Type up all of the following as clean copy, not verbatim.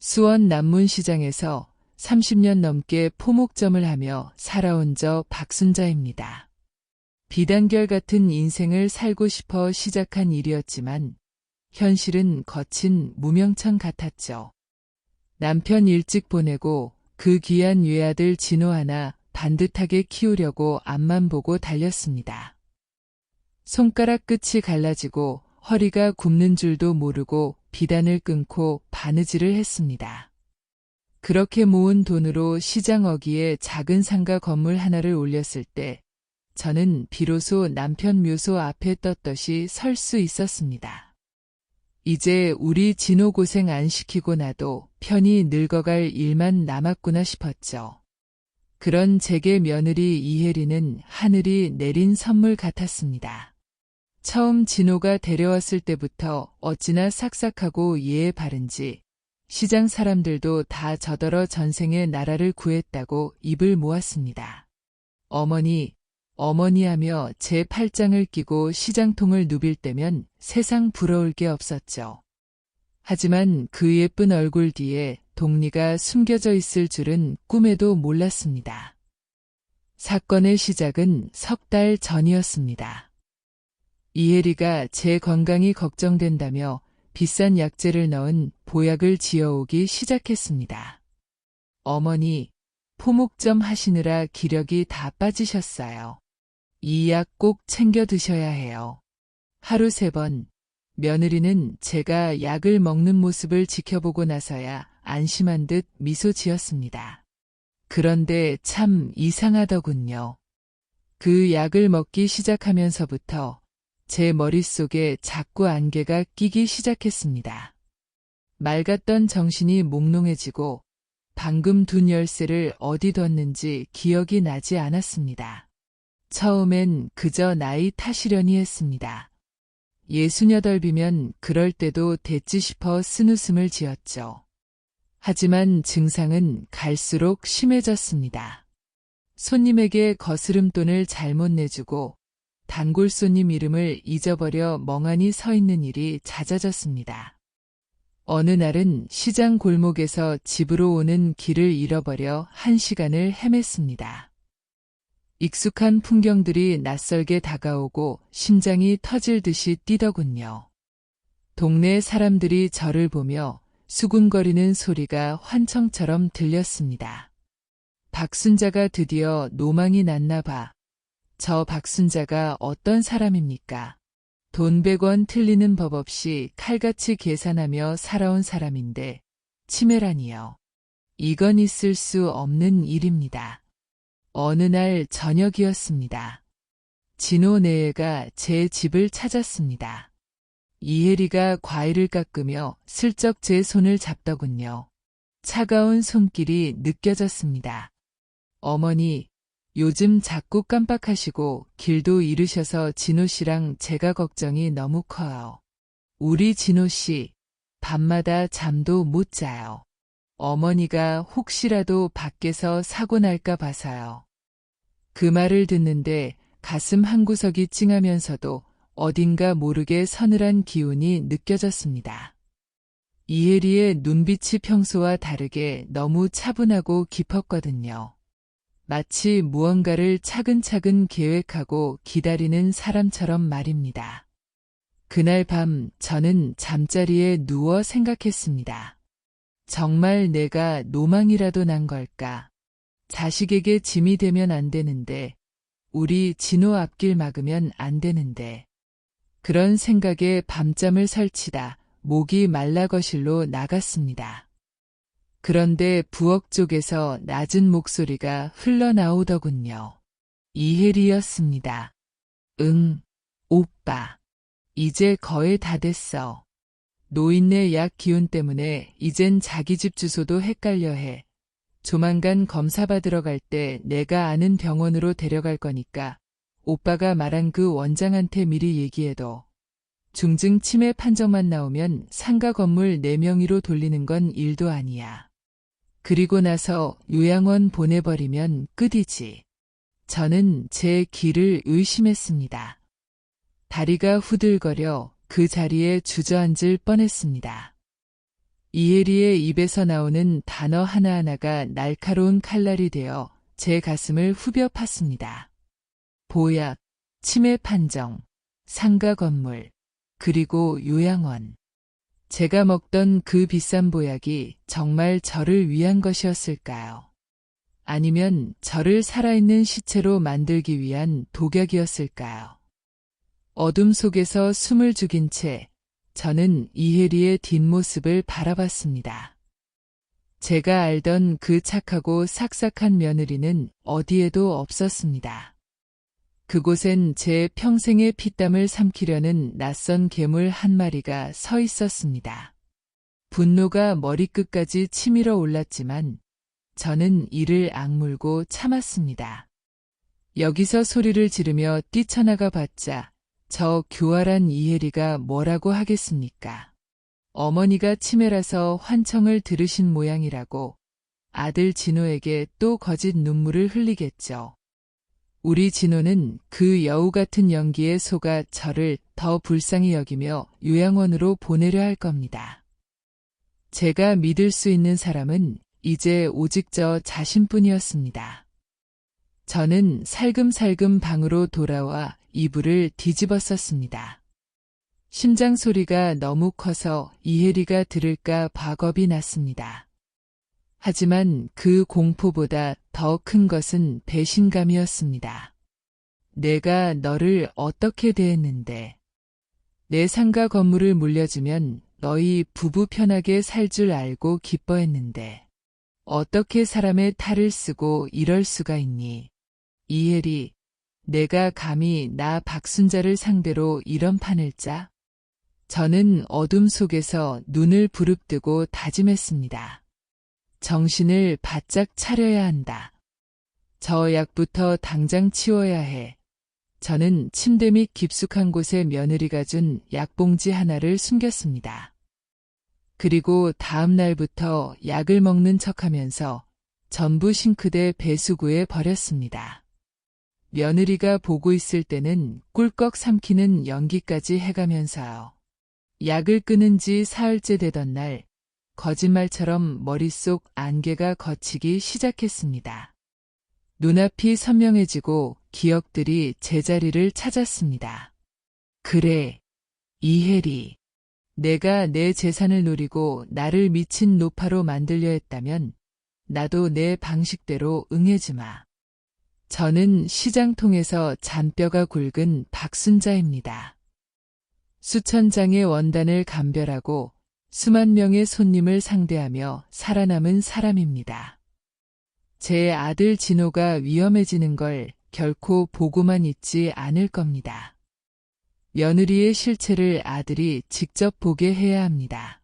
수원 남문시장에서 30년 넘게 포목점을 하며 살아온 저 박순자입니다. 비단결 같은 인생을 살고 싶어 시작한 일이었지만 현실은 거친 무명천 같았죠. 남편 일찍 보내고 그 귀한 외아들 진호 하나 반듯하게 키우려고 앞만 보고 달렸습니다. 손가락 끝이 갈라지고 허리가 굽는 줄도 모르고 비단을 끊고 바느질을 했습니다. 그렇게 모은 돈으로 시장 어귀에 작은 상가 건물 하나를 올렸을 때 저는 비로소 남편 묘소 앞에 떳떳이 설 수 있었습니다. 이제 우리 진호 고생 안 시키고 나도 편히 늙어갈 일만 남았구나 싶었죠. 그런 제게 며느리 이혜리는 하늘이 내린 선물 같았습니다. 처음 진호가 데려왔을 때부터 어찌나 삭삭하고 예에 바른지 시장 사람들도 다 저더러 전생에 나라를 구했다고 입을 모았습니다. 어머니, 어머니 하며 제 팔짱을 끼고 시장통을 누빌 때면 세상 부러울 게 없었죠. 하지만 그 예쁜 얼굴 뒤에 독리가 숨겨져 있을 줄은 꿈에도 몰랐습니다. 사건의 시작은 석 달 전이었습니다. 이혜리가 제 건강이 걱정된다며 비싼 약재를 넣은 보약을 지어오기 시작했습니다. 어머니, 포목점 하시느라 기력이 다 빠지셨어요. 이 약 꼭 챙겨 드셔야 해요. 하루 3번, 며느리는 제가 약을 먹는 모습을 지켜보고 나서야 안심한 듯 미소 지었습니다. 그런데 참 이상하더군요. 그 약을 먹기 시작하면서부터 제 머릿속에 자꾸 안개가 끼기 시작했습니다. 맑았던 정신이 몽롱해지고 방금 둔 열쇠를 어디 뒀는지 기억이 나지 않았습니다. 처음엔 그저 나이 탓이려니 했습니다. 68이면 그럴 때도 됐지 싶어 쓴웃음을 지었죠. 하지만 증상은 갈수록 심해졌습니다. 손님에게 거스름돈을 잘못 내주고 단골 손님 이름을 잊어버려 멍하니 서 있는 일이 잦아졌습니다. 어느 날은 시장 골목에서 집으로 오는 길을 잃어버려 1시간을 헤맸습니다. 익숙한 풍경들이 낯설게 다가오고 심장이 터질 듯이 뛰더군요. 동네 사람들이 저를 보며 수군거리는 소리가 환청처럼 들렸습니다. 박순자가 드디어 노망이 났나 봐. 저 박순자가 어떤 사람입니까? 돈 100원 틀리는 법 없이 칼같이 계산하며 살아온 사람인데 치매라니요. 이건 있을 수 없는 일입니다. 어느 날 저녁이었습니다. 진호 네가 제 집을 찾았습니다. 이혜리가 과일을 깎으며 슬쩍 제 손을 잡더군요. 차가운 손길이 느껴졌습니다. 어머니, 요즘 자꾸 깜빡하시고 길도 잃으셔서 진호 씨랑 제가 걱정이 너무 커요. 우리 진호 씨, 밤마다 잠도 못 자요. 어머니가 혹시라도 밖에서 사고 날까 봐서요. 그 말을 듣는데 가슴 한구석이 찡하면서도 어딘가 모르게 서늘한 기운이 느껴졌습니다. 이혜리의 눈빛이 평소와 다르게 너무 차분하고 깊었거든요. 마치 무언가를 차근차근 계획하고 기다리는 사람처럼 말입니다. 그날 밤 저는 잠자리에 누워 생각했습니다. 정말 내가 노망이라도 난 걸까? 자식에게 짐이 되면 안 되는데, 우리 진호 앞길 막으면 안 되는데. 그런 생각에 밤잠을 설치다 목이 말라 거실로 나갔습니다. 그런데 부엌 쪽에서 낮은 목소리가 흘러나오더군요. 이혜리였습니다. 응, 오빠. 이제 거의 다 됐어. 노인네 약 기운 때문에 이젠 자기 집 주소도 헷갈려 해. 조만간 검사 받으러 갈 때 내가 아는 병원으로 데려갈 거니까 오빠가 말한 그 원장한테 미리 얘기해둬. 중증 치매 판정만 나오면 상가 건물 4명의로 돌리는 건 일도 아니야. 그리고 나서 요양원 보내버리면 끝이지. 저는 제 귀를 의심했습니다. 다리가 후들거려 그 자리에 주저앉을 뻔했습니다. 이혜리의 입에서 나오는 단어 하나하나가 날카로운 칼날이 되어 제 가슴을 후벼 팠습니다. 보약, 치매 판정, 상가 건물, 그리고 요양원. 제가 먹던 그 비싼 보약이 정말 저를 위한 것이었을까요? 아니면 저를 살아있는 시체로 만들기 위한 독약이었을까요? 어둠 속에서 숨을 죽인 채 저는 이혜리의 뒷모습을 바라봤습니다. 제가 알던 그 착하고 삭삭한 며느리는 어디에도 없었습니다. 그곳엔 제 평생의 피땀을 삼키려는 낯선 괴물 한 마리가 서 있었습니다. 분노가 머리끝까지 치밀어 올랐지만 저는 이를 악물고 참았습니다. 여기서 소리를 지르며 뛰쳐나가 봤자 저 교활한 이혜리가 뭐라고 하겠습니까? 어머니가 치매라서 환청을 들으신 모양이라고 아들 진호에게 또 거짓 눈물을 흘리겠죠. 우리 진호는 그 여우 같은 연기에 속아 저를 더 불쌍히 여기며 요양원으로 보내려 할 겁니다. 제가 믿을 수 있는 사람은 이제 오직 저 자신뿐이었습니다. 저는 살금살금 방으로 돌아와 이불을 뒤집었었습니다. 심장 소리가 너무 커서 이혜리가 들을까 봐 겁이 났습니다. 하지만 그 공포보다 더 큰 것은 배신감이었습니다. 내가 너를 어떻게 대했는데, 내 상가 건물을 물려주면 너희 부부 편하게 살 줄 알고 기뻐했는데, 어떻게 사람의 탈을 쓰고 이럴 수가 있니? 이혜리, 내가 감히 나 박순자를 상대로 이런 판을 짜? 저는 어둠 속에서 눈을 부릅뜨고 다짐했습니다. 정신을 바짝 차려야 한다. 저 약부터 당장 치워야 해. 저는 침대 밑 깊숙한 곳에 며느리가 준 약봉지 하나를 숨겼습니다. 그리고 다음 날부터 약을 먹는 척하면서 전부 싱크대 배수구에 버렸습니다. 며느리가 보고 있을 때는 꿀꺽 삼키는 연기까지 해가면서요. 약을 끊은 지 사흘째 되던 날, 거짓말처럼 머릿속 안개가 걷히기 시작했습니다. 눈앞이 선명해지고 기억들이 제자리를 찾았습니다. 그래, 이혜리. 내가 내 재산을 노리고 나를 미친 노파로 만들려 했다면 나도 내 방식대로 응해주마. 저는 시장통에서 잔뼈가 굵은 박순자입니다. 수천 장의 원단을 감별하고 수만 명의 손님을 상대하며 살아남은 사람입니다. 제 아들 진호가 위험해지는 걸 결코 보고만 있지 않을 겁니다. 며느리의 실체를 아들이 직접 보게 해야 합니다.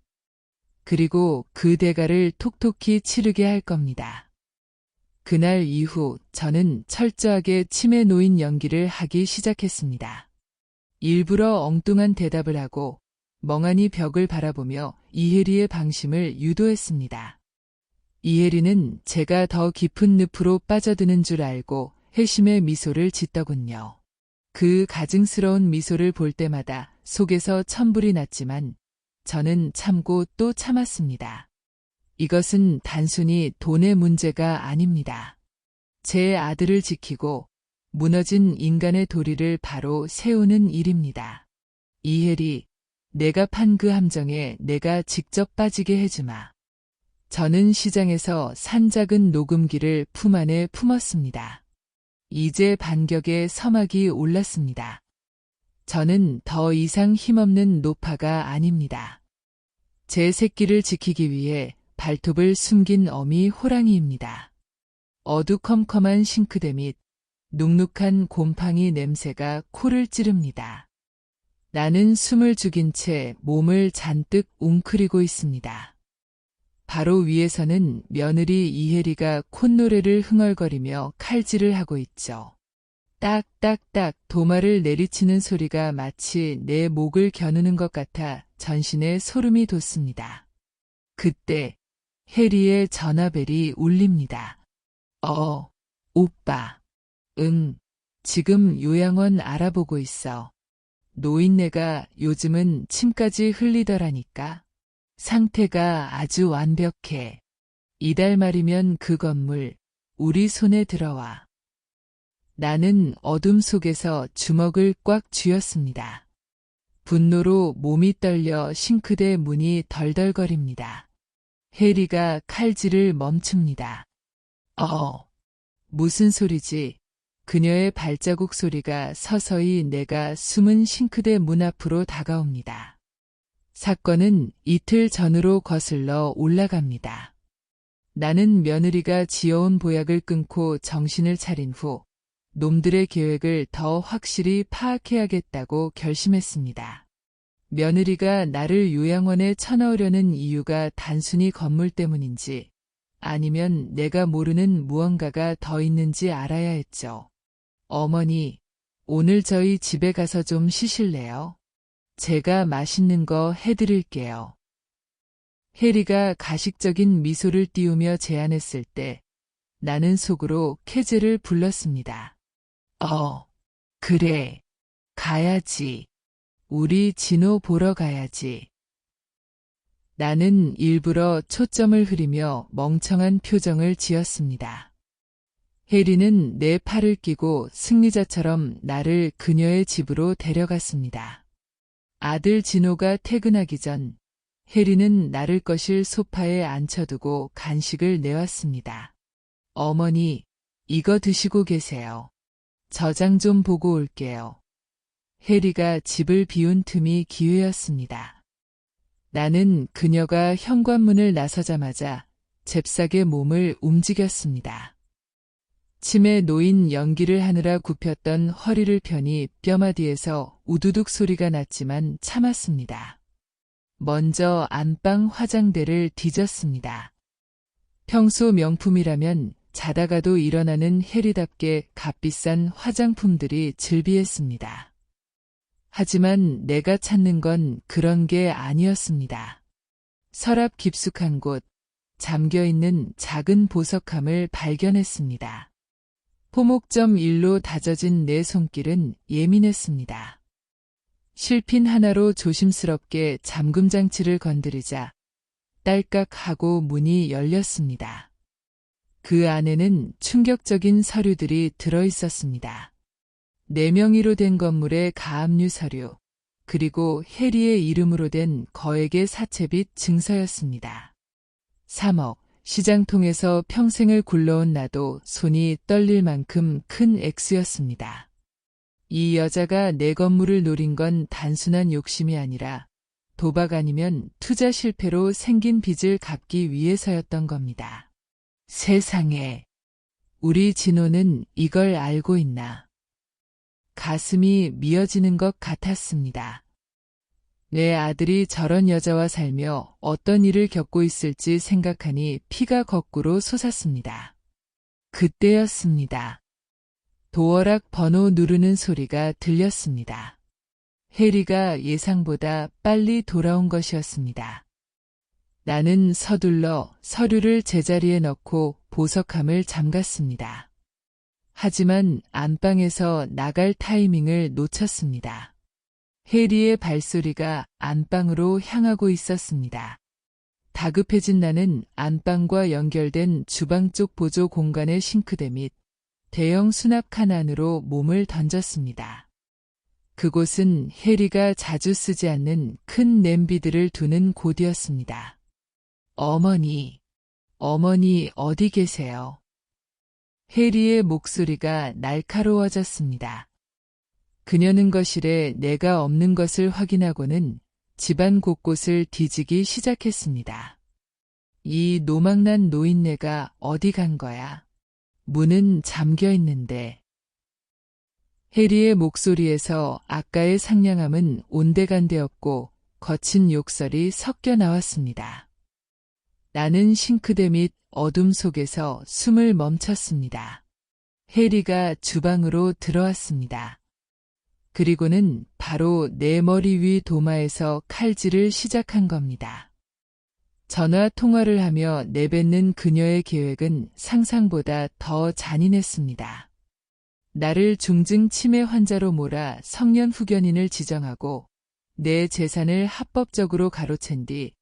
그리고 그 대가를 톡톡히 치르게 할 겁니다. 그날 이후 저는 철저하게 치매 노인 연기를 하기 시작했습니다. 일부러 엉뚱한 대답을 하고 멍하니 벽을 바라보며 이혜리의 방심을 유도했습니다. 이혜리는 제가 더 깊은 늪으로 빠져드는 줄 알고 회심의 미소를 짓더군요. 그 가증스러운 미소를 볼 때마다 속에서 천불이 났지만 저는 참고 또 참았습니다. 이것은 단순히 돈의 문제가 아닙니다. 제 아들을 지키고 무너진 인간의 도리를 바로 세우는 일입니다. 이혜리, 내가 판 그 함정에 내가 직접 빠지게 해주마. 저는 시장에서 산 작은 녹음기를 품 안에 품었습니다. 이제 반격의 서막이 올랐습니다. 저는 더 이상 힘없는 노파가 아닙니다. 제 새끼를 지키기 위해 발톱을 숨긴 어미 호랑이입니다. 어두컴컴한 싱크대 및 눅눅한 곰팡이 냄새가 코를 찌릅니다. 나는 숨을 죽인 채 몸을 잔뜩 웅크리고 있습니다. 바로 위에서는 며느리 이혜리가 콧노래를 흥얼거리며 칼질을 하고 있죠. 딱딱딱 도마를 내리치는 소리가 마치 내 목을 겨누는 것 같아 전신에 소름이 돋습니다. 그때 혜리의 전화벨이 울립니다. 오빠. 응, 지금 요양원 알아보고 있어. 노인네가 요즘은 침까지 흘리더라니까. 상태가 아주 완벽해. 이달 말이면 그 건물 우리 손에 들어와. 나는 어둠 속에서 주먹을 꽉 쥐었습니다. 분노로 몸이 떨려 싱크대 문이 덜덜거립니다. 해리가 칼질을 멈춥니다. 무슨 소리지? 그녀의 발자국 소리가 서서히 내가 숨은 싱크대 문 앞으로 다가옵니다. 사건은 이틀 전으로 거슬러 올라갑니다. 나는 며느리가 지어온 보약을 끊고 정신을 차린 후 놈들의 계획을 더 확실히 파악해야겠다고 결심했습니다. 며느리가 나를 요양원에 쳐넣으려는 이유가 단순히 건물 때문인지 아니면 내가 모르는 무언가가 더 있는지 알아야 했죠. 어머니, 오늘 저희 집에 가서 좀 쉬실래요? 제가 맛있는 거 해드릴게요. 해리가 가식적인 미소를 띄우며 제안했을 때 나는 속으로 캐즈를 불렀습니다. 그래. 가야지. 우리 진호 보러 가야지. 나는 일부러 초점을 흐리며 멍청한 표정을 지었습니다. 해리는 내 팔을 끼고 승리자처럼 나를 그녀의 집으로 데려갔습니다. 아들 진호가 퇴근하기 전 해리는 나를 거실 소파에 앉혀두고 간식을 내왔습니다. 어머니, 이거 드시고 계세요. 저장 좀 보고 올게요. 해리가 집을 비운 틈이 기회였습니다. 나는 그녀가 현관문을 나서자마자 잽싸게 몸을 움직였습니다. 침에 놓인 연기를 하느라 굽혔던 허리를 펴니 뼈마디에서 우두둑 소리가 났지만 참았습니다. 먼저 안방 화장대를 뒤졌습니다. 평소 명품이라면 자다가도 일어나는 해리답게 값비싼 화장품들이 즐비했습니다. 하지만 내가 찾는 건 그런 게 아니었습니다. 서랍 깊숙한 곳, 잠겨있는 작은 보석함을 발견했습니다. 포목점 1로 다져진 내 손길은 예민했습니다. 실핀 하나로 조심스럽게 잠금 장치를 건드리자 딸깍하고 문이 열렸습니다. 그 안에는 충격적인 서류들이 들어있었습니다. 4명의로 된 건물의 가압류 서류, 그리고 해리의 이름으로 된 거액의 사채빚 증서였습니다. 3억, 시장통에서 평생을 굴러온 나도 손이 떨릴 만큼 큰 액수였습니다. 이 여자가 내 건물을 노린 건 단순한 욕심이 아니라 도박 아니면 투자 실패로 생긴 빚을 갚기 위해서였던 겁니다. 세상에, 우리 진호는 이걸 알고 있나? 가슴이 미어지는 것 같았습니다. 내 아들이 저런 여자와 살며 어떤 일을 겪고 있을지 생각하니 피가 거꾸로 솟았습니다. 그때였습니다. 도어락 번호 누르는 소리가 들렸습니다. 해리가 예상보다 빨리 돌아온 것이었습니다. 나는 서둘러 서류를 제자리에 넣고 보석함을 잠갔습니다. 하지만 안방에서 나갈 타이밍을 놓쳤습니다. 해리의 발소리가 안방으로 향하고 있었습니다. 다급해진 나는 안방과 연결된 주방 쪽 보조 공간의 싱크대 및 대형 수납 칸 안으로 몸을 던졌습니다. 그곳은 해리가 자주 쓰지 않는 큰 냄비들을 두는 곳이었습니다. 어머니 어디 계세요? 해리의 목소리가 날카로워졌습니다. 그녀는 거실에 내가 없는 것을 확인하고는 집안 곳곳을 뒤지기 시작했습니다. 이 노망난 노인네가 어디 간 거야? 문은 잠겨 있는데. 해리의 목소리에서 아까의 상냥함은 온데간데없고 거친 욕설이 섞여 나왔습니다. 나는 싱크대 및 어둠 속에서 숨을 멈췄습니다. 해리가 주방으로 들어왔습니다. 그리고는 바로 내 머리 위 도마에서 칼질을 시작한 겁니다. 전화 통화를 하며 내뱉는 그녀의 계획은 상상보다 더 잔인했습니다. 나를 중증 치매 환자로 몰아 성년 후견인을 지정하고 내 재산을 합법적으로 가로챈 뒤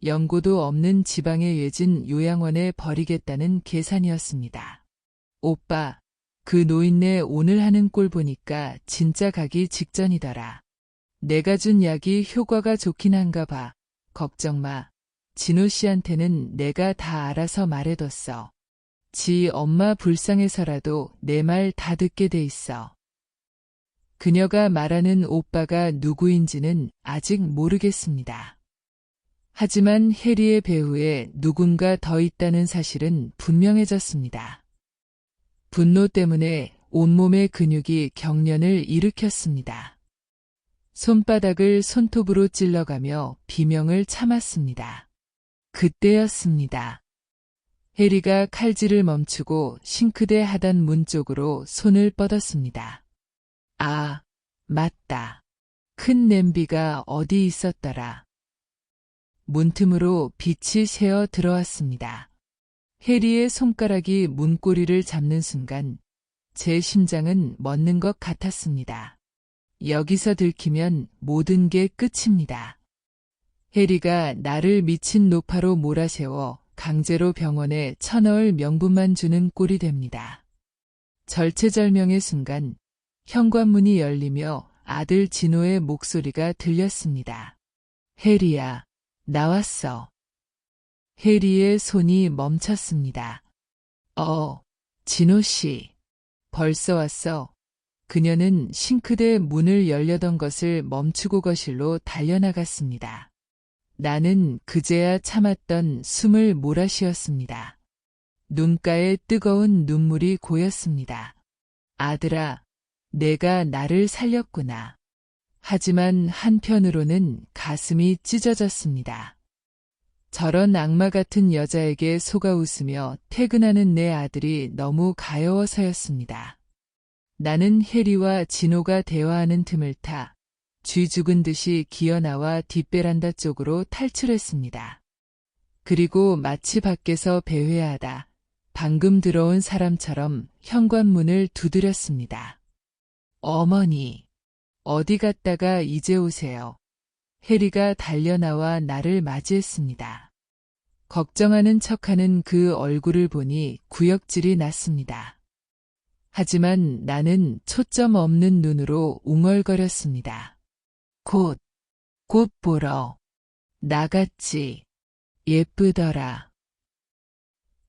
연고도 없는 지방의 외진 요양원에 버리겠다는 계산이었습니다. 오빠, 그 노인네 오늘 하는 꼴 보니까 진짜 가기 직전이더라. 내가 준 약이 효과가 좋긴 한가 봐. 걱정 마. 진호 씨한테는 내가 다 알아서 말해뒀어. 지 엄마 불쌍해서라도 내 말 다 듣게 돼 있어. 그녀가 말하는 오빠가 누구인지는 아직 모르겠습니다. 하지만 해리의 배후에 누군가 더 있다는 사실은 분명해졌습니다. 분노 때문에 온몸의 근육이 경련을 일으켰습니다. 손바닥을 손톱으로 찔러가며 비명을 참았습니다. 그때였습니다. 해리가 칼질을 멈추고 싱크대 하단 문 쪽으로 손을 뻗었습니다. 아, 맞다. 큰 냄비가 어디 있었더라. 문틈으로 빛이 새어 들어왔습니다. 해리의 손가락이 문고리를 잡는 순간 제 심장은 멎는 것 같았습니다. 여기서 들키면 모든 게 끝입니다. 해리가 나를 미친 노파로 몰아세워 강제로 병원에 쳐넣을 명분만 주는 꼴이 됩니다. 절체절명의 순간 현관문이 열리며 아들 진호의 목소리가 들렸습니다. 해리야, 나왔어. 해리의 손이 멈췄습니다. 진호 씨. 벌써 왔어. 그녀는 싱크대 문을 열려던 것을 멈추고 거실로 달려나갔습니다. 나는 그제야 참았던 숨을 몰아쉬었습니다. 눈가에 뜨거운 눈물이 고였습니다. 아들아, 내가 나를 살렸구나. 하지만 한편으로는 가슴이 찢어졌습니다. 저런 악마 같은 여자에게 속아 웃으며 퇴근하는 내 아들이 너무 가여워서였습니다. 나는 해리와 진호가 대화하는 틈을 타 쥐 죽은 듯이 기어나와 뒷베란다 쪽으로 탈출했습니다. 그리고 마치 밖에서 배회하다 방금 들어온 사람처럼 현관문을 두드렸습니다. 어머니, 어디 갔다가 이제 오세요. 해리가 달려나와 나를 맞이했습니다. 걱정하는 척하는 그 얼굴을 보니 구역질이 났습니다. 하지만 나는 초점 없는 눈으로 웅얼거렸습니다. 곧 보러 나갔지. 예쁘더라.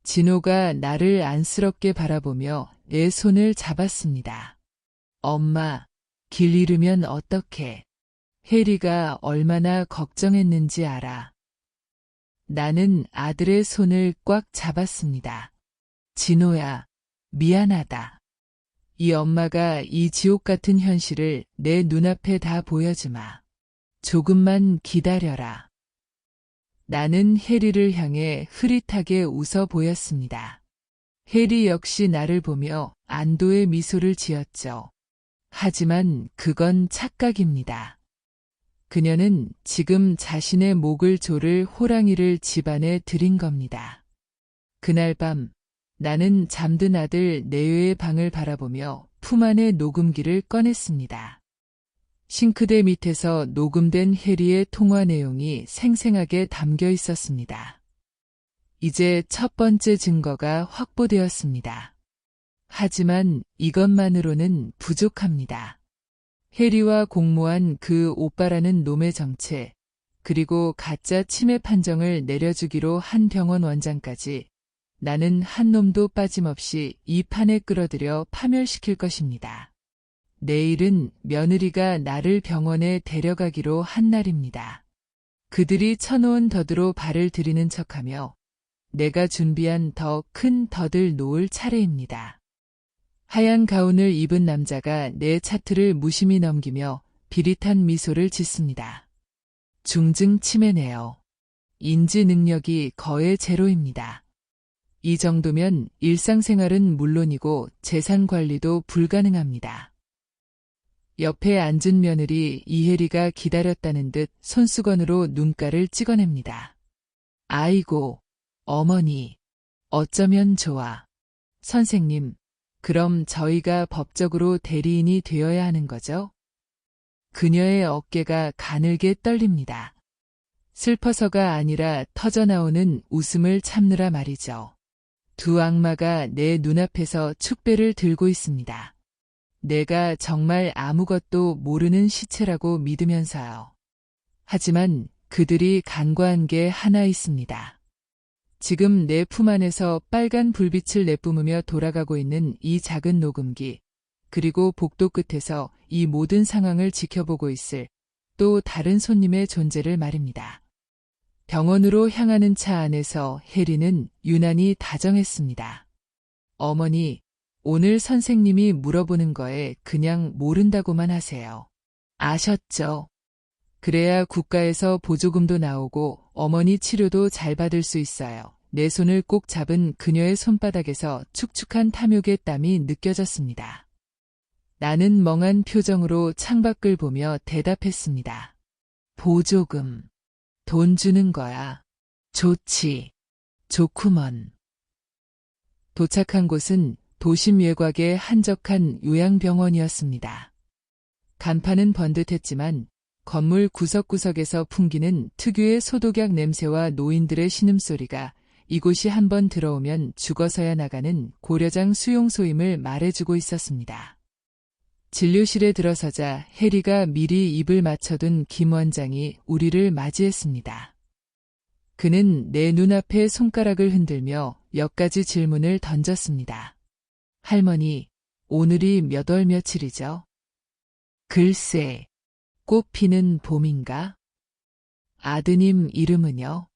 진호가 나를 안쓰럽게 바라보며 내 손을 잡았습니다. 엄마, 길 잃으면 어떡해. 해리가 얼마나 걱정했는지 알아. 나는 아들의 손을 꽉 잡았습니다. 진호야, 미안하다. 이 엄마가 이 지옥 같은 현실을 내 눈앞에 다 보여주마. 조금만 기다려라. 나는 해리를 향해 흐릿하게 웃어 보였습니다. 해리 역시 나를 보며 안도의 미소를 지었죠. 하지만 그건 착각입니다. 그녀는 지금 자신의 목을 조를 호랑이를 집안에 들인 겁니다. 그날 밤 나는 잠든 아들 내외의 방을 바라보며 품 안의 녹음기를 꺼냈습니다. 싱크대 밑에서 녹음된 해리의 통화 내용이 생생하게 담겨 있었습니다. 이제 첫 번째 증거가 확보되었습니다. 하지만 이것만으로는 부족합니다. 해리와 공모한 그 오빠라는 놈의 정체, 그리고 가짜 치매 판정을 내려주기로 한 병원 원장까지 나는 한 놈도 빠짐없이 이 판에 끌어들여 파멸시킬 것입니다. 내일은 며느리가 나를 병원에 데려가기로 한 날입니다. 그들이 쳐놓은 덫으로 발을 들이는 척하며 내가 준비한 더 큰 덫을 놓을 차례입니다. 하얀 가운을 입은 남자가 내 차트를 무심히 넘기며 비릿한 미소를 짓습니다. 중증 치매네요. 인지 능력이 거의 제로입니다. 이 정도면 일상생활은 물론이고 재산 관리도 불가능합니다. 옆에 앉은 며느리 이혜리가 기다렸다는 듯 손수건으로 눈가를 찍어냅니다. 아이고, 어머니, 어쩌면 좋아. 선생님, 그럼 저희가 법적으로 대리인이 되어야 하는 거죠? 그녀의 어깨가 가늘게 떨립니다. 슬퍼서가 아니라 터져나오는 웃음을 참느라 말이죠. 두 악마가 내 눈앞에서 축배를 들고 있습니다. 내가 정말 아무것도 모르는 시체라고 믿으면서요. 하지만 그들이 간과한 게 하나 있습니다. 지금 내 품 안에서 빨간 불빛을 내뿜으며 돌아가고 있는 이 작은 녹음기, 그리고 복도 끝에서 이 모든 상황을 지켜보고 있을 또 다른 손님의 존재를 말입니다. 병원으로 향하는 차 안에서 해리는 유난히 다정했습니다. 어머니, 오늘 선생님이 물어보는 거에 그냥 모른다고만 하세요. 아셨죠? 그래야 국가에서 보조금도 나오고 어머니 치료도 잘 받을 수 있어요. 내 손을 꼭 잡은 그녀의 손바닥에서 축축한 탐욕의 땀이 느껴졌습니다. 나는 멍한 표정으로 창밖을 보며 대답했습니다. 보조금. 돈 주는 거야. 좋지. 좋구먼. 도착한 곳은 도심 외곽의 한적한 요양병원이었습니다. 간판은 번듯했지만 건물 구석구석에서 풍기는 특유의 소독약 냄새와 노인들의 신음소리가 이곳이 한번 들어오면 죽어서야 나가는 고려장 수용소임을 말해주고 있었습니다. 진료실에 들어서자 해리가 미리 입을 맞춰둔 김 원장이 우리를 맞이했습니다. 그는 내 눈앞에 손가락을 흔들며 몇 가지 질문을 던졌습니다. 할머니, 오늘이 몇 월 며칠이죠? 글쎄, 꽃 피는 봄인가? 아드님 이름은요?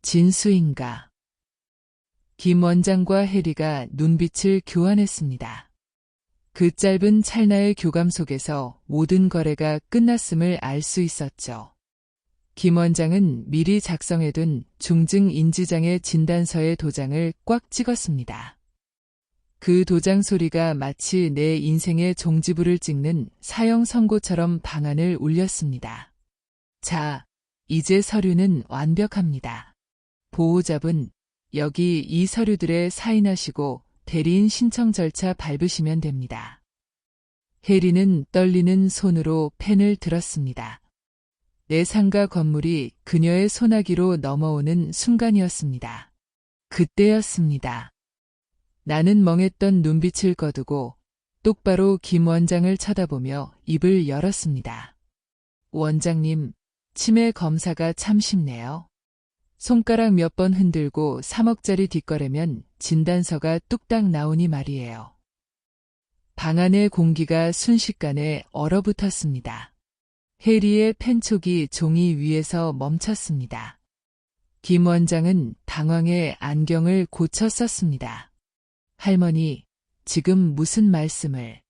진수인가? 김 원장과 해리가 눈빛을 교환했습니다. 그 짧은 찰나의 교감 속에서 모든 거래가 끝났음을 알 수 있었죠. 김 원장은 미리 작성해둔 중증인지장애 진단서의 도장을 꽉 찍었습니다. 그 도장 소리가 마치 내 인생의 종지부를 찍는 사형 선고처럼 방안을 울렸습니다. 자, 이제 서류는 완벽합니다. 보호자분, 여기 이 서류들에 사인하시고 대리인 신청 절차 밟으시면 됩니다. 해리는 떨리는 손으로 펜을 들었습니다. 내 상가 건물이 그녀의 소나기로 넘어오는 순간이었습니다. 그때였습니다. 나는 멍했던 눈빛을 거두고 똑바로 김 원장을 쳐다보며 입을 열었습니다. 원장님, 치매 검사가 참 쉽네요. 손가락 몇 번 흔들고 3억짜리 뒷거래면 진단서가 뚝딱 나오니 말이에요. 방 안의 공기가 순식간에 얼어붙었습니다. 해리의 펜촉이 종이 위에서 멈췄습니다. 김 원장은 당황해 안경을 고쳐 썼습니다. 할머니, 지금 무슨 말씀을?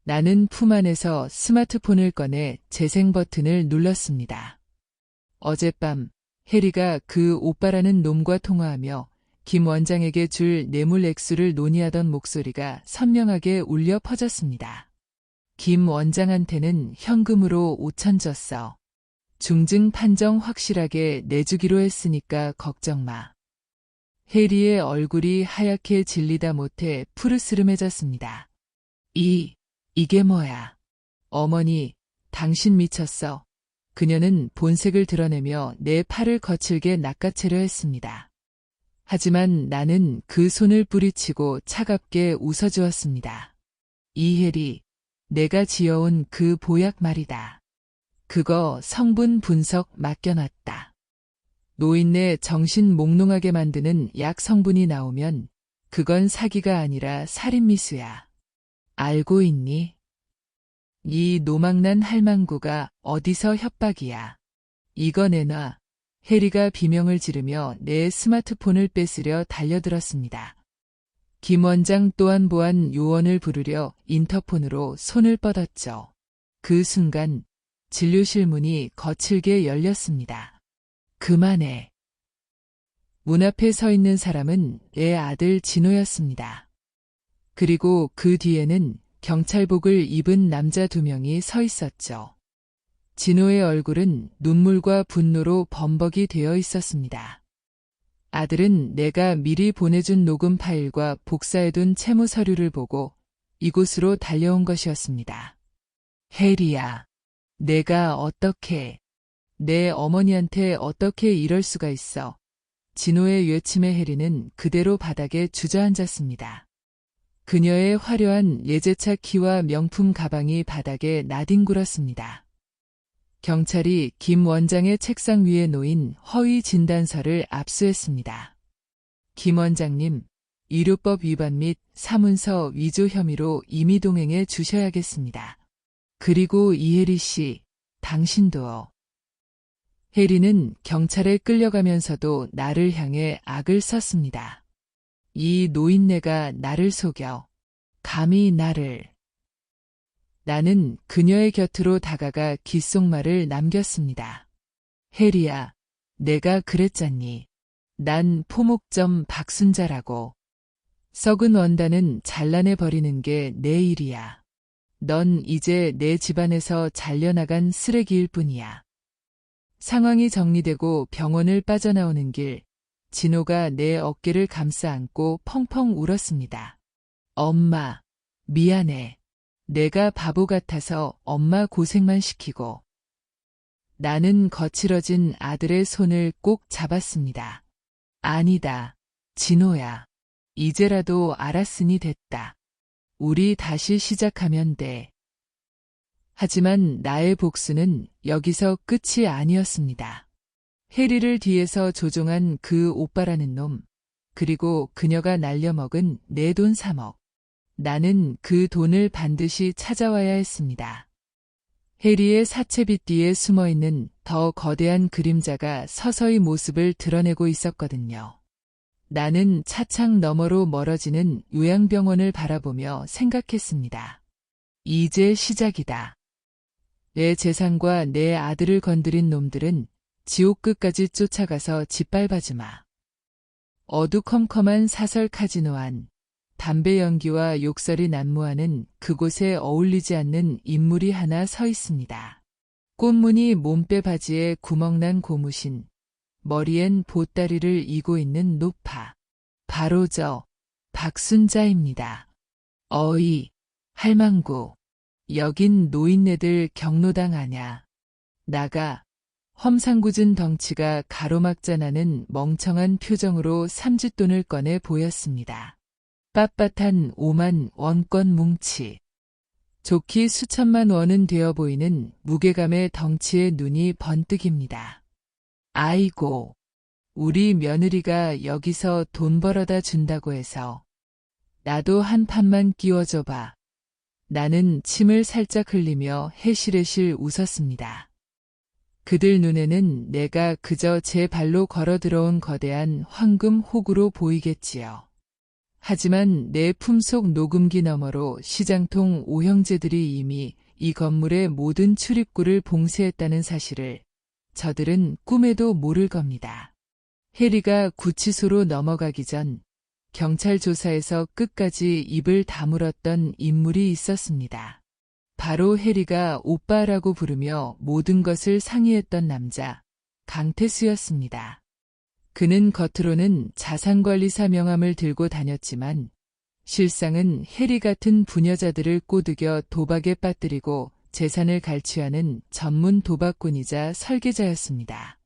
나는 품 안에서 스마트폰을 꺼내 재생 버튼을 눌렀습니다. 어젯밤 해리가 그 오빠라는 놈과 통화하며 김 원장에게 줄 뇌물 액수를 논의하던 목소리가 선명하게 울려 퍼졌습니다. 김 원장한테는 현금으로 5천 줬어. 중증 판정 확실하게 내주기로 했으니까 걱정 마. 해리의 얼굴이 하얗게 질리다 못해 푸르스름해졌습니다. 이게 뭐야? 어머니, 당신 미쳤어. 그녀는 본색을 드러내며 내 팔을 거칠게 낚아채려 했습니다. 하지만 나는 그 손을 뿌리치고 차갑게 웃어주었습니다. 이혜리, 내가 지어온 그 보약 말이다. 그거 성분 분석 맡겨놨다. 노인네 정신 몽롱하게 만드는 약 성분이 나오면 그건 사기가 아니라 살인미수야. 알고 있니? 이 노망난 할망구가 어디서 협박이야. 이거 내놔. 해리가 비명을 지르며 내 스마트폰을 뺏으려 달려들었습니다. 김 원장 또한 보안 요원을 부르려 인터폰으로 손을 뻗었죠. 그 순간 진료실 문이 거칠게 열렸습니다. 그만해. 문 앞에 서 있는 사람은 내 아들 진호였습니다. 그리고 그 뒤에는 경찰복을 입은 남자 2명이 서 있었죠. 진호의 얼굴은 눈물과 분노로 범벅이 되어 있었습니다. 아들은 내가 미리 보내준 녹음 파일과 복사해둔 채무 서류를 보고 이곳으로 달려온 것이었습니다. 해리야, 내가 어떻게, 내 어머니한테 어떻게 이럴 수가 있어. 진호의 외침에 혜리는 그대로 바닥에 주저앉았습니다. 그녀의 화려한 예제차 키와 명품 가방이 바닥에 나뒹굴었습니다. 경찰이 김 원장의 책상 위에 놓인 허위 진단서를 압수했습니다. 김 원장님, 의료법 위반 및 사문서 위조 혐의로 임의동행해 주셔야겠습니다. 그리고 이혜리 씨, 당신도요. 혜리는 경찰에 끌려가면서도 나를 향해 악을 썼습니다. 이 노인네가 나를 속여. 감히 나를. 나는 그녀의 곁으로 다가가 귓속말을 남겼습니다. 혜리야, 내가 그랬잖니. 난 포목점 박순자라고. 썩은 원단은 잘라내버리는 게 내 일이야. 넌 이제 내 집안에서 잘려나간 쓰레기일 뿐이야. 상황이 정리되고 병원을 빠져나오는 길, 진호가 내 어깨를 감싸 안고 펑펑 울었습니다. 엄마, 미안해. 내가 바보 같아서 엄마 고생만 시키고. 나는 거칠어진 아들의 손을 꼭 잡았습니다. 아니다, 진호야. 이제라도 알았으니 됐다. 우리 다시 시작하면 돼. 하지만 나의 복수는 여기서 끝이 아니었습니다. 혜리를 뒤에서 조종한 그 오빠라는 놈, 그리고 그녀가 날려먹은 내 돈 3억. 나는 그 돈을 반드시 찾아와야 했습니다. 혜리의 사채빗 뒤에 숨어있는 더 거대한 그림자가 서서히 모습을 드러내고 있었거든요. 나는 차창 너머로 멀어지는 요양병원을 바라보며 생각했습니다. 이제 시작이다. 내 재산과 내 아들을 건드린 놈들은 지옥 끝까지 쫓아가서 짓밟아주마. 어두컴컴한 사설 카지노 안, 담배 연기와 욕설이 난무하는 그곳에 어울리지 않는 인물이 하나 서 있습니다. 꽃무늬 몸빼 바지에 구멍난 고무신, 머리엔 보따리를 이고 있는 노파. 바로 저 박순자입니다. 어이, 할망구. 여긴 노인네들 경로당 아냐. 나가. 험상궂은 덩치가 가로막자 나는 멍청한 표정으로 삼짓돈을 꺼내 보였습니다. 빳빳한 5만 원권 뭉치. 좋기 수천만 원은 되어 보이는 무게감의 덩치의 눈이 번뜩입니다. 아이고, 우리 며느리가 여기서 돈 벌어다 준다고 해서 나도 한 판만 끼워줘봐. 나는 침을 살짝 흘리며 해실해실 웃었습니다. 그들 눈에는 내가 그저 제 발로 걸어 들어온 거대한 황금 호구로 보이겠지요. 하지만 내 품속 녹음기 너머로 시장통 오형제들이 이미 이 건물의 모든 출입구를 봉쇄했다는 사실을 저들은 꿈에도 모를 겁니다. 혜리가 구치소로 넘어가기 전 경찰 조사에서 끝까지 입을 다물었던 인물이 있었습니다. 바로 혜리가 오빠라고 부르며 모든 것을 상의했던 남자, 강태수였습니다. 그는 겉으로는 자산관리사 명함을 들고 다녔지만 실상은 혜리 같은 부녀자들을 꼬드겨 도박에 빠뜨리고 재산을 갈취하는 전문 도박꾼이자 설계자였습니다.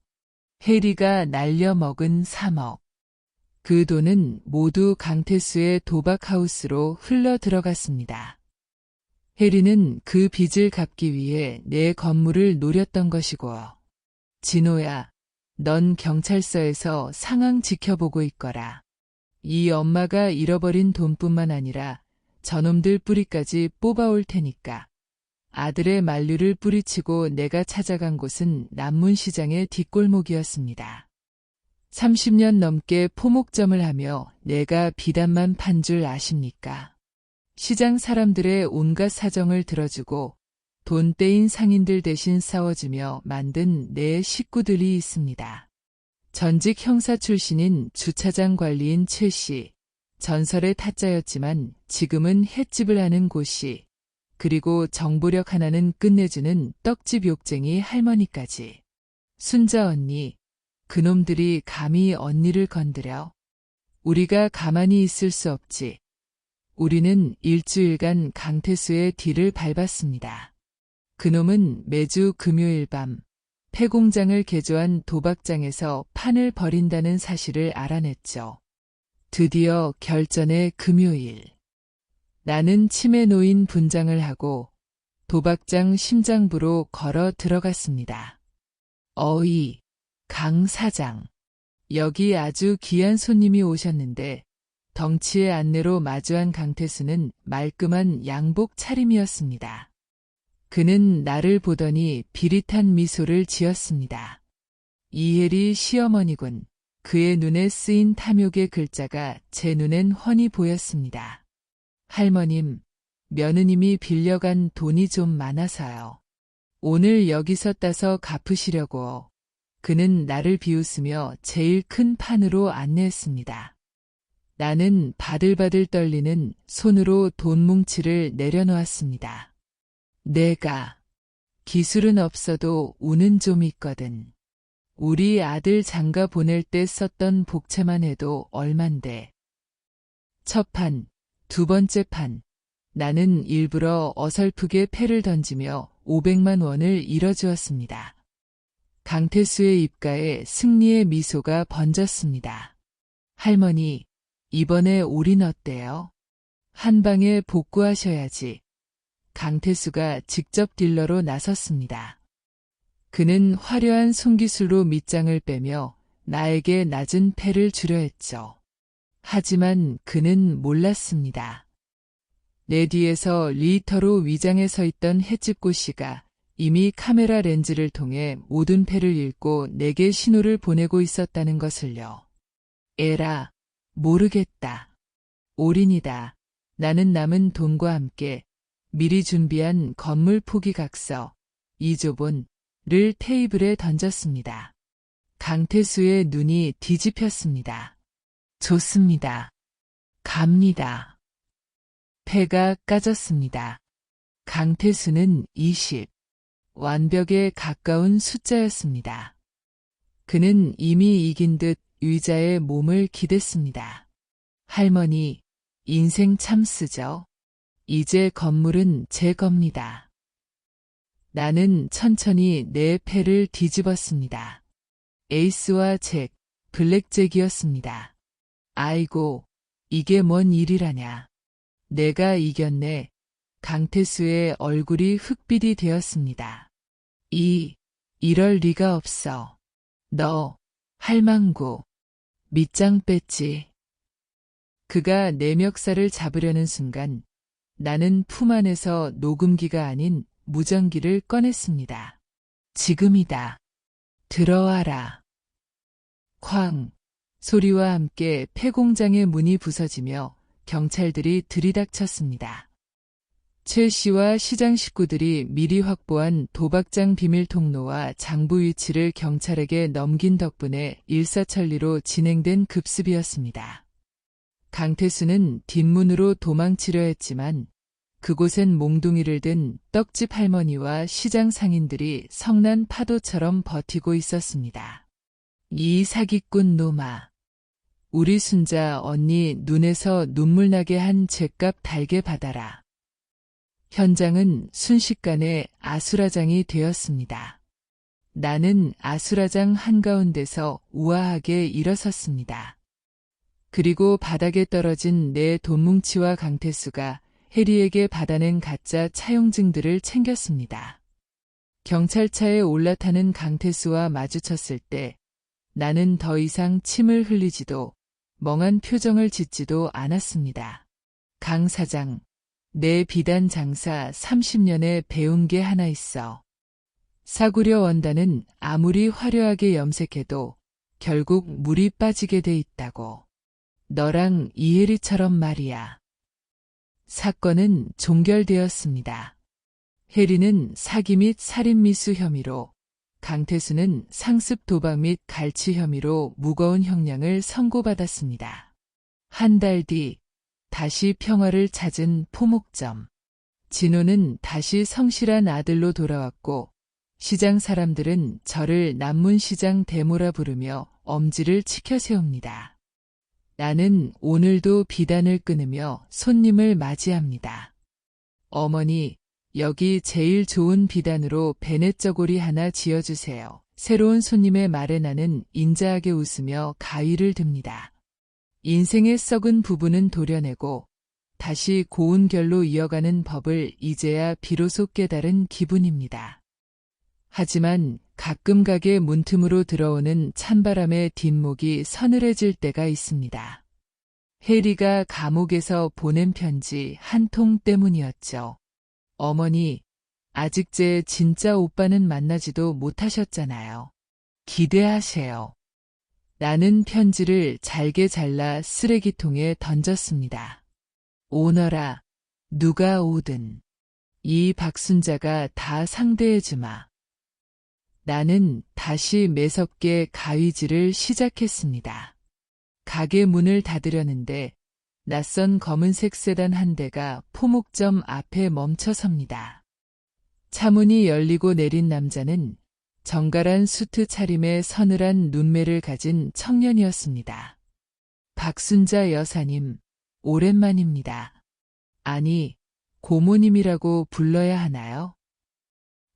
혜리가 날려먹은 3억. 그 돈은 모두 강태수의 도박하우스로 흘러 들어갔습니다. 혜리는 그 빚을 갚기 위해 내 건물을 노렸던 것이고, 진호야, 넌 경찰서에서 상황 지켜보고 있거라. 이 엄마가 잃어버린 돈뿐만 아니라 저놈들 뿌리까지 뽑아올 테니까. 아들의 만류를 뿌리치고 내가 찾아간 곳은 남문시장의 뒷골목이었습니다. 30년 넘게 포목점을 하며 내가 비단만 판 줄 아십니까? 시장 사람들의 온갖 사정을 들어주고 돈 떼인 상인들 대신 싸워주며 만든 내 식구들이 있습니다. 전직 형사 출신인 주차장 관리인 최 씨, 전설의 타짜였지만 지금은 횟집을 하는 고 씨, 그리고 정보력 하나는 끝내주는 떡집 욕쟁이 할머니까지. 순자 언니, 그놈들이 감히 언니를 건드려. 우리가 가만히 있을 수 없지. 우리는 일주일간 강태수의 뒤를 밟았습니다. 그놈은 매주 금요일 밤 폐공장을 개조한 도박장에서 판을 벌인다는 사실을 알아냈죠. 드디어 결전의 금요일. 나는 침에 놓인 분장을 하고 도박장 심장부로 걸어 들어갔습니다. 어이, 강 사장. 여기 아주 귀한 손님이 오셨는데 덩치의 안내로 마주한 강태수는 말끔한 양복 차림이었습니다. 그는 나를 보더니 비릿한 미소를 지었습니다. 이혜리 시어머니군. 그의 눈에 쓰인 탐욕의 글자가 제 눈엔 훤히 보였습니다. 할머님, 며느님이 빌려간 돈이 좀 많아서요. 오늘 여기서 따서 갚으시려고. 그는 나를 비웃으며 제일 큰 판으로 안내했습니다. 나는 바들바들 떨리는 손으로 돈 뭉치를 내려놓았습니다. 내가 기술은 없어도 운은 좀 있거든. 우리 아들 장가 보낼 때 썼던 복채만 해도 얼만데. 첫 판, 두 번째 판. 나는 일부러 어설프게 패를 던지며 500만 원을 잃어주었습니다. 강태수의 입가에 승리의 미소가 번졌습니다. 할머니, 이번에 올인 어때요? 한 방에 복구하셔야지. 강태수가 직접 딜러로 나섰습니다. 그는 화려한 손기술로 밑장을 빼며 나에게 낮은 패를 주려 했죠. 하지만 그는 몰랐습니다. 내 뒤에서 리터로 위장에 서 있던 햇집고 씨가 이미 카메라 렌즈를 통해 모든 패를 읽고 내게 신호를 보내고 있었다는 것을요. 에라, 모르겠다. 올인이다. 나는 남은 돈과 함께 미리 준비한 건물 포기각서 2조본을 테이블에 던졌습니다. 강태수의 눈이 뒤집혔습니다. 좋습니다. 갑니다. 패가 까졌습니다. 강태수는 20. 완벽에 가까운 숫자였습니다. 그는 이미 이긴 듯 의자에 몸을 기댔습니다. 할머니, 인생 참 쓰죠. 이제 건물은 제 겁니다. 나는 천천히 내 패를 뒤집었습니다. 에이스와 잭, 블랙잭이었습니다. 아이고, 이게 뭔 일이라냐. 내가 이겼네. 강태수의 얼굴이 흑빛이 되었습니다. 이럴 리가 없어. 너, 할망구, 밑장 뺐지. 그가 내 멱살을 잡으려는 순간 나는 품 안에서 녹음기가 아닌 무전기를 꺼냈습니다. 지금이다. 들어와라. 쾅 소리와 함께 폐공장의 문이 부서지며 경찰들이 들이닥쳤습니다. 최 씨와 시장 식구들이 미리 확보한 도박장 비밀 통로와 장부 위치를 경찰에게 넘긴 덕분에 일사천리로 진행된 급습이었습니다. 강태수는 뒷문으로 도망치려 했지만 그곳엔 몽둥이를 든 떡집 할머니와 시장 상인들이 성난 파도처럼 버티고 있었습니다. 이 사기꾼 놈아. 우리 순자 언니 눈에서 눈물 나게 한 죗값 달게 받아라. 현장은 순식간에 아수라장이 되었습니다. 나는 아수라장 한가운데서 우아하게 일어섰습니다. 그리고 바닥에 떨어진 내 돈뭉치와 강태수가 해리에게 받아낸 가짜 차용증들을 챙겼습니다. 경찰차에 올라타는 강태수와 마주쳤을 때 나는 더 이상 침을 흘리지도 멍한 표정을 짓지도 않았습니다. 강 사장, 내 비단 장사 30년에 배운 게 하나 있어. 사구려 원단은 아무리 화려하게 염색해도 결국 물이 빠지게 돼 있다고. 너랑 이혜리처럼 말이야. 사건은 종결되었습니다. 혜리는 사기 및 살인미수 혐의로, 강태수는 상습 도박 및 갈취 혐의로 무거운 형량을 선고받았습니다. 한 달 뒤 다시 평화를 찾은 포목점. 진호는 다시 성실한 아들로 돌아왔고 시장 사람들은 저를 남문시장 대모라 부르며 엄지를 치켜 세웁니다. 나는 오늘도 비단을 끊으며 손님을 맞이합니다. 어머니, 여기 제일 좋은 비단으로 베넷 저고리 하나 지어주세요. 새로운 손님의 말에 나는 인자하게 웃으며 가위를 듭니다. 인생의 썩은 부분은 도려내고 다시 고운 결로 이어가는 법을 이제야 비로소 깨달은 기분입니다. 하지만 가끔 가게 문틈으로 들어오는 찬바람에 뒷목이 서늘해질 때가 있습니다. 해리가 감옥에서 보낸 편지 한 통 때문이었죠. 어머니, 아직 제 진짜 오빠는 만나지도 못하셨잖아요. 기대하세요. 나는 편지를 잘게 잘라 쓰레기통에 던졌습니다. 오너라, 누가 오든 이 박순자가 다 상대해주마. 나는 다시 매섭게 가위질을 시작했습니다. 가게 문을 닫으려는데 낯선 검은색 세단 한 대가 포목점 앞에 멈춰섭니다. 차문이 열리고 내린 남자는 정갈한 수트 차림에 서늘한 눈매를 가진 청년이었습니다. 박순자 여사님, 오랜만입니다. 아니, 고모님이라고 불러야 하나요?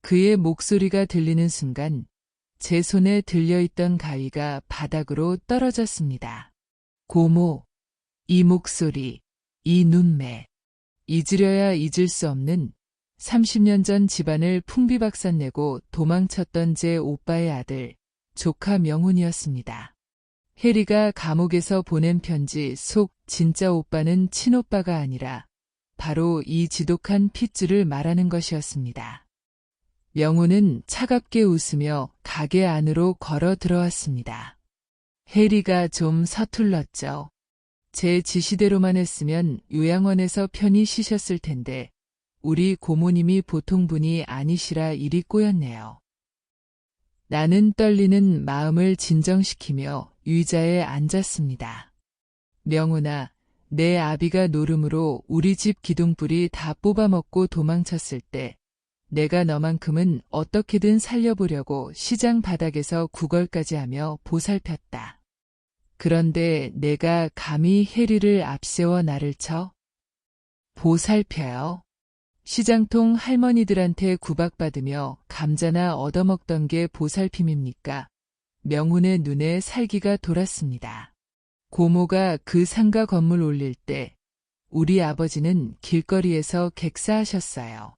그의 목소리가 들리는 순간 제 손에 들려있던 가위가 바닥으로 떨어졌습니다. 고모, 이 목소리, 이 눈매, 잊으려야 잊을 수 없는 30년 전 집안을 풍비박산내고 도망쳤던 제 오빠의 아들, 조카 명훈이었습니다. 해리가 감옥에서 보낸 편지 속 진짜 오빠는 친오빠가 아니라 바로 이 지독한 핏줄을 말하는 것이었습니다. 명훈은 차갑게 웃으며 가게 안으로 걸어 들어왔습니다. 해리가 좀 서툴렀죠. 제 지시대로만 했으면 요양원에서 편히 쉬셨을 텐데 우리 고모님이 보통 분이 아니시라 일이 꼬였네요. 나는 떨리는 마음을 진정시키며 의자에 앉았습니다. 명훈아, 내 아비가 노름으로 우리 집 기둥뿌리 다 뽑아먹고 도망쳤을 때 내가 너만큼은 어떻게든 살려보려고 시장 바닥에서 구걸까지 하며 보살폈다. 그런데 내가 감히 해리를 앞세워 나를 쳐? 보살펴요? 시장통 할머니들한테 구박받으며 감자나 얻어먹던 게 보살핌입니까? 명훈의 눈에 살기가 돌았습니다. 고모가 그 상가 건물 올릴 때 우리 아버지는 길거리에서 객사하셨어요.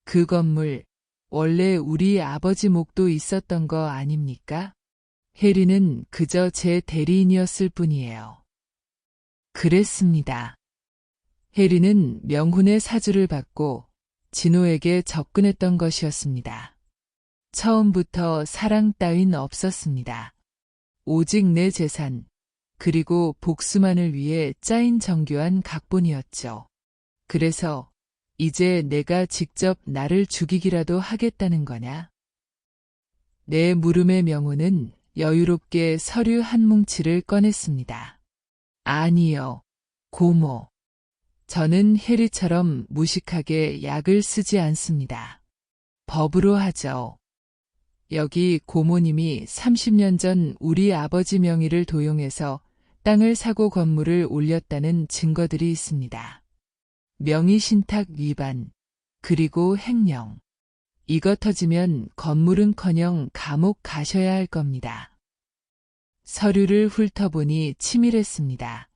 그 건물 원래 우리 아버지 목도 있었던 거 아닙니까? 해리는 그저 제 대리인이었을 뿐이에요. 그랬습니다. 해리는 명훈의 사주를 받고 진호에게 접근했던 것이었습니다. 처음부터 사랑 따윈 없었습니다. 오직 내 재산, 그리고 복수만을 위해 짜인 정교한 각본이었죠. 그래서 이제 내가 직접 나를 죽이기라도 하겠다는 거냐? 내 물음의 명훈은 여유롭게 서류 한 뭉치를 꺼냈습니다. 아니요, 고모. 저는 해리처럼 무식하게 약을 쓰지 않습니다. 법으로 하죠. 여기 고모님이 30년 전 우리 아버지 명의를 도용해서 땅을 사고 건물을 올렸다는 증거들이 있습니다. 명의신탁 위반, 그리고 횡령. 이거 터지면 건물은커녕 감옥 가셔야 할 겁니다. 서류를 훑어보니 치밀했습니다.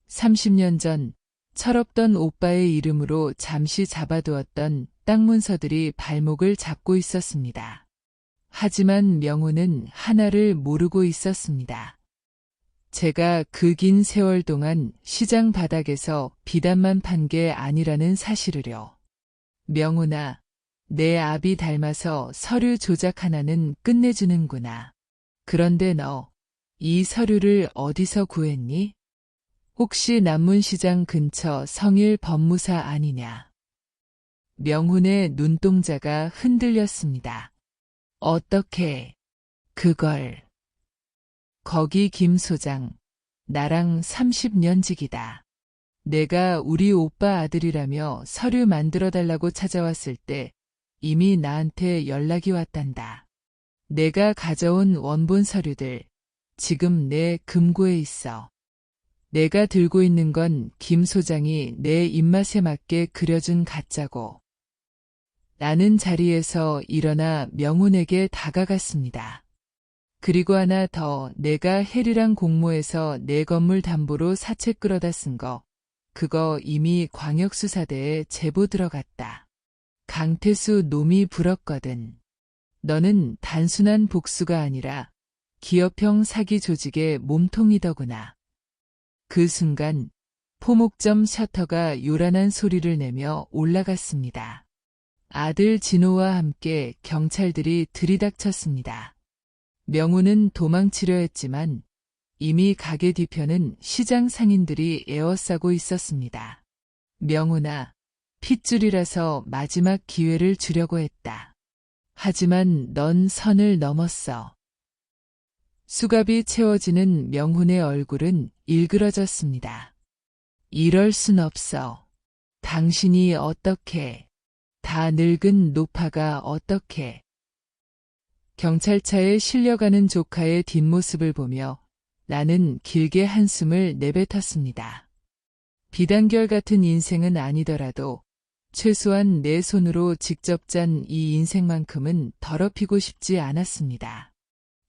30년 전 철없던 오빠의 이름으로 잠시 잡아두었던 땅 문서들이 발목을 잡고 있었습니다. 하지만 명훈은 하나를 모르고 있었습니다. 제가 그 긴 세월 동안 시장 바닥에서 비단만 판 게 아니라는 사실을요. 명훈아, 내 아비 닮아서 서류 조작 하나는 끝내주는구나. 그런데 너, 이 서류를 어디서 구했니? 혹시 남문시장 근처 성일 법무사 아니냐? 명훈의 눈동자가 흔들렸습니다. 어떻게, 그걸. 거기 김 소장, 나랑 30년 지기다. 내가 우리 오빠 아들이라며 서류 만들어달라고 찾아왔을 때 이미 나한테 연락이 왔단다. 내가 가져온 원본 서류들, 지금 내 금고에 있어. 내가 들고 있는 건 김 소장이 내 입맛에 맞게 그려준 가짜고. 나는 자리에서 일어나 명훈에게 다가갔습니다. 그리고 하나 더, 내가 해리랑 공모해서 내 건물 담보로 사채 끌어다 쓴 거, 그거 이미 광역수사대에 제보 들어갔다. 강태수 놈이 불었거든. 너는 단순한 복수가 아니라 기업형 사기 조직의 몸통이더구나. 그 순간 포목점 셔터가 요란한 소리를 내며 올라갔습니다. 아들 진호와 함께 경찰들이 들이닥쳤습니다. 명훈은 도망치려 했지만 이미 가게 뒤편은 시장 상인들이 에워싸고 있었습니다. 명훈아, 핏줄이라서 마지막 기회를 주려고 했다. 하지만 넌 선을 넘었어. 수갑이 채워지는 명훈의 얼굴은 일그러졌습니다. 이럴 순 없어. 당신이 어떻게, 다 늙은 노파가 어떻게. 경찰차에 실려가는 조카의 뒷모습을 보며 나는 길게 한숨을 내뱉었습니다. 비단결 같은 인생은 아니더라도 최소한 내 손으로 직접 짠 이 인생만큼은 더럽히고 싶지 않았습니다.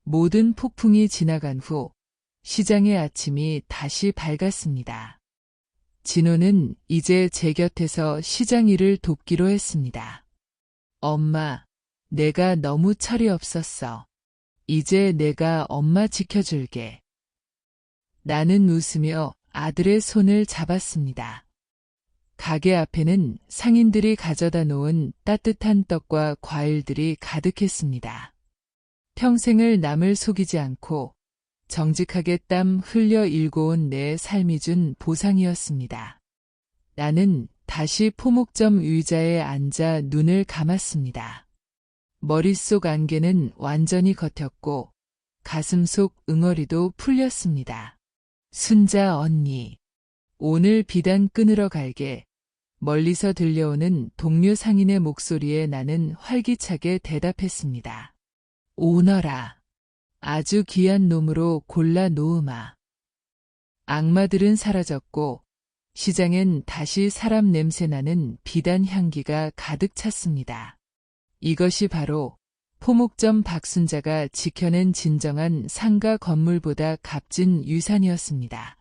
모든 폭풍이 지나간 후 시장의 아침이 다시 밝았습니다. 진호는 이제 제 곁에서 시장 일을 돕기로 했습니다. 엄마, 내가 너무 철이 없었어. 이제 내가 엄마 지켜줄게. 나는 웃으며 아들의 손을 잡았습니다. 가게 앞에는 상인들이 가져다 놓은 따뜻한 떡과 과일들이 가득했습니다. 평생을 남을 속이지 않고 정직하게 땀 흘려 일궈온 내 삶이 준 보상이었습니다. 나는 다시 포목점 의자에 앉아 눈을 감았습니다. 머릿속 안개는 완전히 걷혔고 가슴 속 응어리도 풀렸습니다. 순자 언니, 오늘 비단 끊으러 갈게. 멀리서 들려오는 동료 상인의 목소리에 나는 활기차게 대답했습니다. 오너라. 아주 귀한 놈으로 골라 놓으마. 악마들은 사라졌고 시장엔 다시 사람 냄새 나는 비단 향기가 가득 찼습니다. 이것이 바로 포목점 박순자가 지켜낸 진정한 상가 건물보다 값진 유산이었습니다.